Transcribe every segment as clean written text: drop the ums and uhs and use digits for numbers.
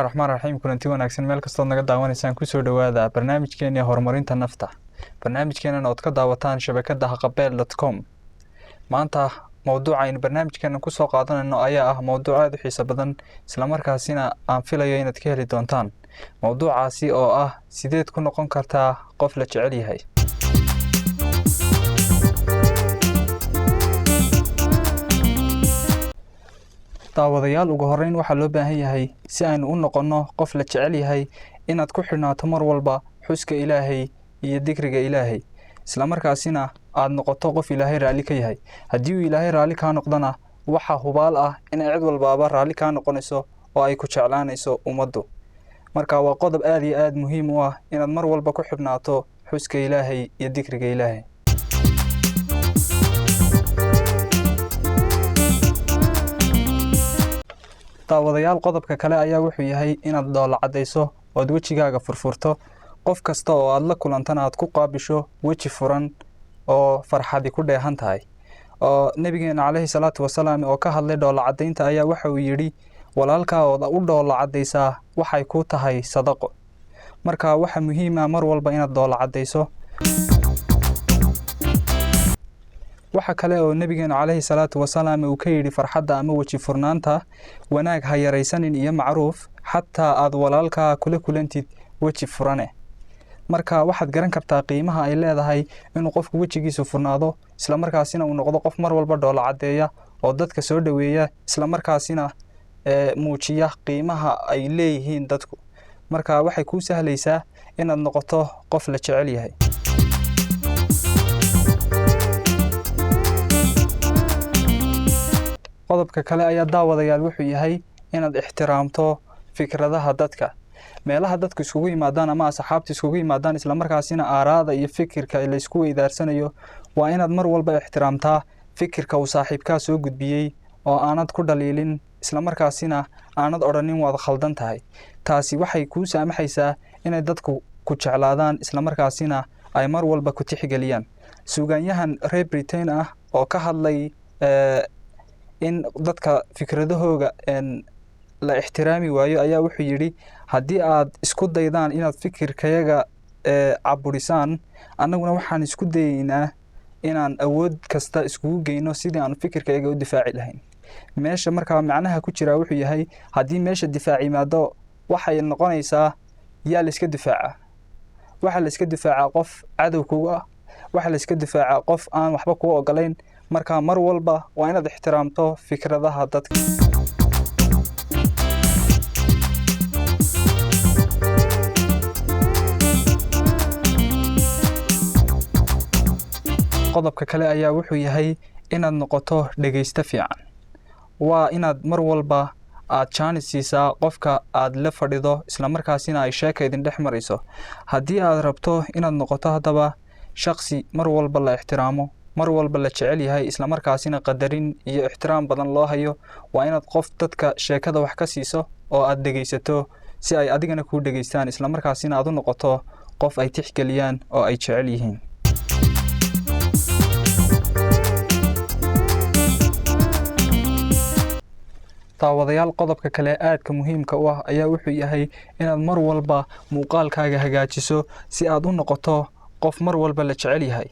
raxmaan raxiim. Kulanti wanaagsan meel kastoo naga daawanaysaan ku soo dhawaada barnaamijkeena horumarinta nafta. Barnaamijkeena oo ka daawataan shabakada haqabeel.com. Maanta mowduuca barnaamijkeena ku soo qaadanayno ayaa ah mowduuc aad u xiiso badan isla markaasina aan filayo inaad ka heli doontaan. Mowduucaasi oo ah sideed ku noqon kartaa qof la jecel yahay. daawadayaal ugu horeyn waxa loo baahan yahay si aynu u noqono qof la jecel yahay inaad ku xirnaato mar walba xuska Ilaahay iyo dhikriga Ilaahay isla markaasina aad noqoto qof Ilaahay raali ka yahay. Haddii uu Ilaahay raali ka noqdana waxa hubaal ah in cid walba raali ka noqonayso oo ay ku jeclaanayso ummaddu. Marka waa qodob aad iyo aad muhiim u ah inaad mar walba ku xirnaato xuska Ilaahay iyo dhikriga Ilaahay. daawadayaal qodobka kale ayaa wuxuu yahay inaad doola cadeyso oo wajigaaga furfurto qof kasta oo aad la kulantana aad ku qaabisho waji furan oo farxad ku dheehan tahay. oo nabigeena kaleey salaatu wasalaam oo ka hadlay doola cadeynta ayaa waxa uu yiri walaalka oo u doola cadeysaa waxay ku tahay sadaqo. marka waxa muhiim ah mar walba inaad doola cadeyso. waxa kale oo nabigeena kaleey salaatu wasalaam uu ka yiri farxadda ama waji furnaanta wanaag ha yareysanin iyo macruuf hatta aad walaalka kula kulantid waji furane. marka waxaad garan kartaa qiimaha ay leedahay inuu qofku wajigiisu furnaado isla markaasina uu noqdo qof mar walba doola cadeeya oo dadka soo dhaweeya isla markaasina muujiya qiimaha ay leeyihiin dadku. marka waxay ku sahlaysaa inaad noqoto qof la jecel yahay. qodobka kale ayaa daawadayaal wuxuu yahay inaad ixtiraamto fikradaha dadka. meelaha dadku isugu yimaadaan ama asxaabtu isugu yimaadaan isla markaasina aaraada iyo fikirka la isku weydaarsanayo waa inaad mar walba ixtiraamtaa fikirka uu saaxiibka soo gudbiyay oo aanad ku dhaliilin isla markaasina aanad oranin waad khaldan tahay. taasi waxay ku saamaxaysaa inay dadku ku jeclaadaan isla markaasina ay mar walba ku tixgeliyaan. suugaanyahan reer Britain ah oo ka hadlay in dadka fikradahooga la ixtiraami waayo ayaa wuxuu yiri haddii aad isku daydaan inaad fikirkayaga caburisaan annaguna waxaan isku dayaynaa inaan awood kasta iskugu geyno sidii aan fikirkayaga u difaaci lahayn. meesha markaa macnaha ku jira wuxuu yahay haddii meesha difaac yimaado waxay noqonaysaa yaa la iska difaaca. waxa la iska difaaca qof cadow kugu ah, waxa la iska difaaca qof aan waxba kugu ogolayn. marka mar walba waa inaad ixtiraamto fikradaha dadka. qodobka kale ayaa wuxuu yahay inaad noqoto dhageysta fiican. waa inaad mar walba aad chance siisaa qofka aad la fadhido isla markaasina ay sheekaydin dhex marayso. haddii aad rabto inaad noqoto hadaba shakhsi mar walba la ixtiraamo, mar walba la jecel yahay isla markaasina qadarin iyo ixtiraam badan loo hayo, waa inaad qof dadka sheekada wax ka siiso oo aad dhageysato si ay adigana ku dhageystaan isla markaasina aad u noqoto qof ay tixgeliyaan oo ay jecel yihiin. daawadayaal qodobka kale aadka muhiimka u ah ayaa wuxuu yahay inaad mar walba muuqaalkaaga hagaajiso si aad u noqoto qof mar walba la jecel yahay.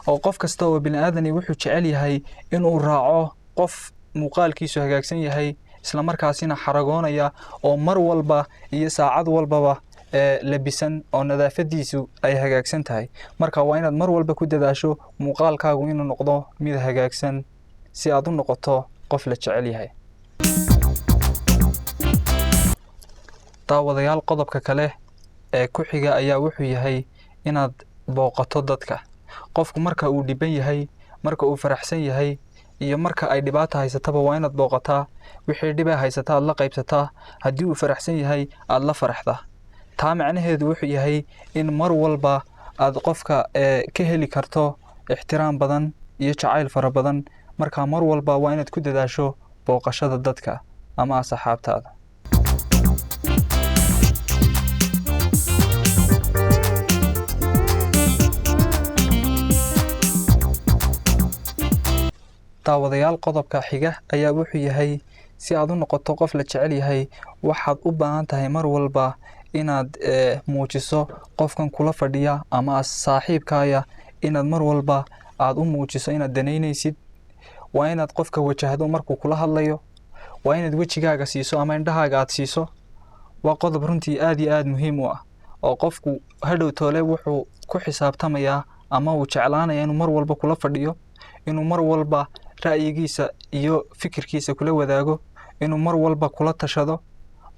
oo qof kasta oo bini'aadani wuxuu jecel yahay inuu raaco qof muuqaalkiisu hagaagsan yahay isla markaasina xaragoonaya oo mar walba iyo saacad walbaba labisan oo nadaafadiisu ay hagaagsan tahay. marka waa inaad mar walba ku dadaasho muuqaalkaagu inuu noqdo mid hagaagsan si aad u noqoto qof la jecel yahay. daawadayaal qodobka kale ee ku xiga ayaa wuxuu yahay inaad booqato dadka. qofku marka uu dhiban yahay, marka uu faraxsan yahay iyo marka ay dhibaato haysataba waa inaad booqataa. wixii dhib haysata aad la qaybsataa, haddii uu faraxsan yahay aad la faraxdaa. taa macnaheedu wuxuu yahay in mar walba aad qofka ka heli karto ixtiraam badan iyo jacayl fara badan. marka mar walba waa inaad ku dadaasho booqashada dadka ama asxaabtaada. daawadayaal qodobka xiga ayaa wuxuu yahay si aad u noqoto qof la jecel yahay waxaad u baahan tahay mar walba inaad muujiso qofkan kula fadhiya ama saaxiibkaaya inaad mar walba aad u muujiso inaad danaynaysid waa inaad qofka wajahdo markuu kula hadlayo waa inaad wejigaaga siiso ama indhahaaga aad siiso waa qodob runtii aad iyo aad muhiim u ah oo qofku hadhow toole wuxuu ku xisaabtamayaa ama uu jeclaanaya inuu mar walba kula fadhiyo inuu mar walba ra'yigiisa iyo fikirkiisa kula wadaago inuu mar walba kula tashado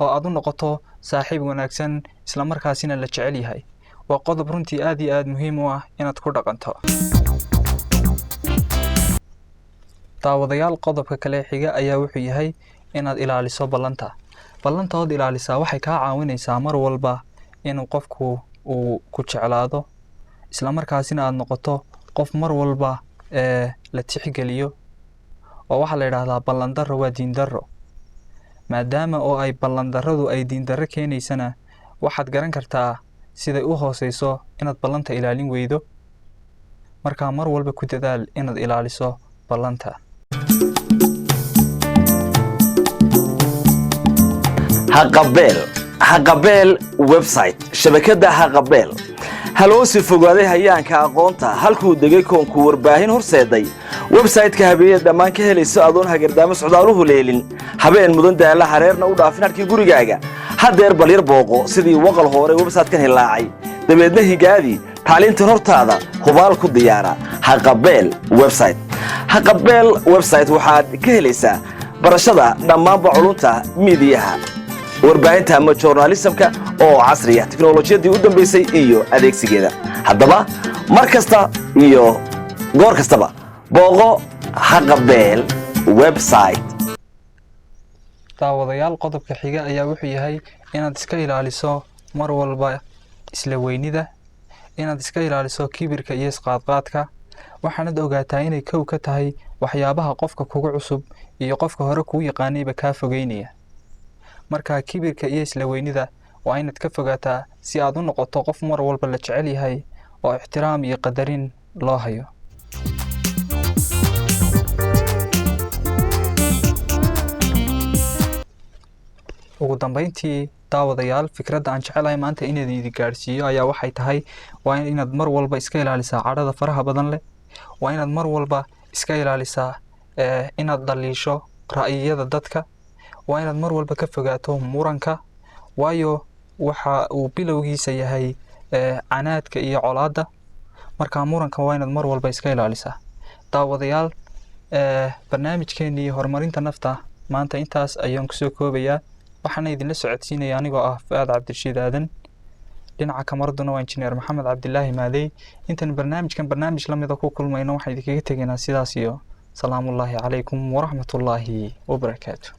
oo aad u noqoto saaxiib wanaagsan isla markaasina la jecel yahay waa qodob runtii aad iyo aad muhiim u ah inaad ku dhaqanto daawadayaal qodobka kale xiga ayaa wuxuu yahay inaad ilaaliso ballantaad ilaalisaa waxay kaa caawinaysaa mar walba inuu qofku uu ku jeclaado isla markaasina aad noqoto qof mar walba la tixgeliyo oo waxaa la yidhaahdaa ballandarro waa diindarro maadaama oo ay ballandarradu ay diindarro keenaysana waxaad garan kartaa siday u hooseyso inaad ballanta ilaalin weydo markaa mar walba ku dadaal inaad ilaaliso ballanta haqabeel website shabakada haqabeel haloosi fogaaday hayaanka aqoonta halkuu degay koonku warbaahin horseeday website-ka habeeye dhammaan ka helayso adoon hagardaamo socdaaluhu leelin habeen mudan daala hareerna u dhaafin harkii gurigaaga hadeer balyar booqo sidii waqal hore website-kan hilaacay dabeedna higaadii tacliintan hortaada hubaal ku diyaara haqabeel website waxaad ka helaysaa barashada dhammaanba culunta miidiyaha warbaahinta ama journalismka oo casriya teknolojiyadii u dambeysay iyo adeegsigeeda haddaba mar kasta iyo goor kastaba booqo haqabeel website daawadayaal qodobka xiga ayaa wuxuu yahay inaad iska ilaaliso mar walba isla weynida inaad iska ilaaliso kibirka iyo isqaadqaadka waxaanad ogaataa inay kow ka tahay waxyaabaha qofka kugu cusub iyo qofka hore kuu yaqaanayba kaa fogeynaya markaa kibirka iyo isla weynida waa inaad ka fogaataa si aad u noqoto qof mar walba la jecel yahay oo ixtiraam iyo qadarin loo hayo ugu dambeyntii daawadayaal fikradda aan jecelahay maanta inaad idin gaarsiiyo ayaa waxay tahay waa inaad mar walba iska ilaalisaa cadhada faraha badan leh waa inaad mar walba iska ilaalisaa inaad dhaliisho ra'yiyada dadka waa inaad mar walba ka fogaato muranka waayo waxa uu bilowgiisa yahay canaadka iyo colaadda markaa muranka waa inaad mar walba iska ilaalisaa daawadayaal barnaamijkeennii horumarinta nafta maanta intaas ayaan kusoo koobayaa waxaana idinla socodsiinaya anigoo ah Fuaad Cabdirashiid Aadan dhinaca kamaraduna waa injineer Maxamed Cabdilaahi Maadey intan barnaamij la mid ah ku kulmayno waxaan idinkaga tegaynaa sidaas iyo salaamullaahi calaykum waraxmatullaahi wabarakaatuh